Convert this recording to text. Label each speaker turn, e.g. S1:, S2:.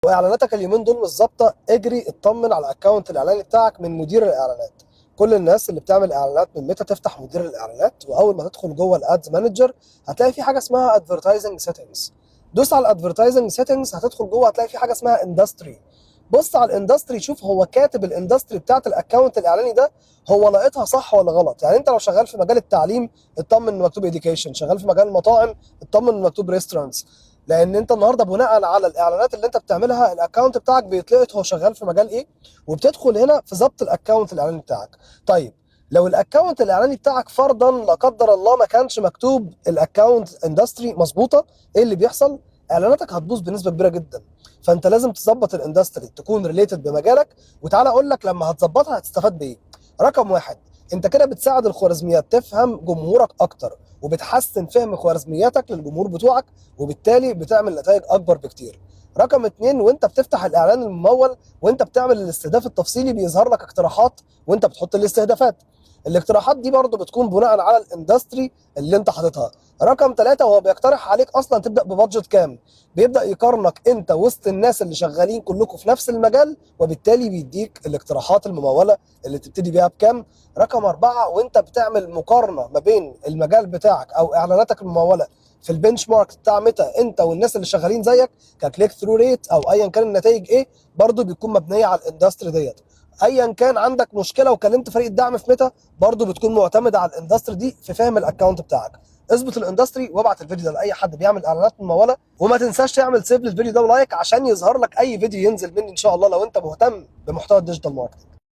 S1: واعلاناتك اليومين دول مش ظابطه، اجري اطمن على الاكونت الاعلاني بتاعك من مدير الاعلانات. كل الناس اللي بتعمل اعلانات من ميتا تفتح مدير الاعلانات، واول ما تدخل جوه الادز مانجر هتلاقي في حاجه اسمها ادفرتايزنج سيتنجز. دوس على الادفرتايزنج سيتنجز، هتدخل جوه هتلاقي في حاجه اسمها اندستري. بص على الاندستري، شوف هو كاتب الاندستري بتاعت الاكونت الاعلاني ده هو لاقطها صح ولا غلط. يعني انت لو شغال في مجال التعليم اطمن انه مكتوب اديوكيشن، شغال في مجال المطاعم اطمن انه مكتوب ريستورانتس، لان انت النهارده بناء على الاعلانات اللي انت بتعملها الاكونت بتاعك بيتلقط هو شغال في مجال ايه، وبتدخل هنا في ضبط الاكونت الاعلاني بتاعك. طيب لو الاكونت الاعلاني بتاعك فرضا لا قدر الله ما كانش مكتوب الاكونت اندستري مظبوطه، ايه اللي بيحصل؟ اعلاناتك هتبوظ بنسبه كبيره جدا. فانت لازم تظبط الاندستري تكون ريليتد بمجالك، وتعالى اقول لك لما هتظبطها هتستفاد بايه. رقم واحد، انت كده بتساعد الخوارزميات تفهم جمهورك اكتر، وبتحسن فهم خوارزمياتك للجمهور بتوعك، وبالتالي بتعمل نتائج اكبر بكتير. رقم اتنين، وانت بتفتح الاعلان الممول وانت بتعمل الاستهداف التفصيلي بيظهر لك اقتراحات وانت بتحط الاستهدافات. الاقتراحات دي برضو بتكون بناء على الاندستري اللي انت حاططها. رقم ثلاثة، وهو بيقترح عليك اصلا تبدا ببادجت كام، بيبدا يقارنك انت وسط الناس اللي شغالين كلكم في نفس المجال، وبالتالي بيديك الاقتراحات المموله اللي تبتدي بيها بكام. رقم أربعة، وانت بتعمل مقارنه ما بين المجال بتاعك او اعلاناتك المموله في البنش مارك بتاع ميتا انت والناس اللي شغالين زيك ككليك ثرو ريت او ايا كان النتائج ايه، برضو بتكون مبنيه على الاندستري ديت. ايا كان عندك مشكله وكلمت فريق الدعم في ميتا، برضو بتكون معتمده على الاندستري دي في فهم الاكونت بتاعك. اظبط الاندستري وابعت الفيديو ده لاي حد بيعمل اعلانات مموله، وما تنساش تعمل سيف للفيديو ده ولايك عشان يظهر لك اي فيديو ينزل مني ان شاء الله لو انت مهتم بمحتوى الديجيتال ماركتنج.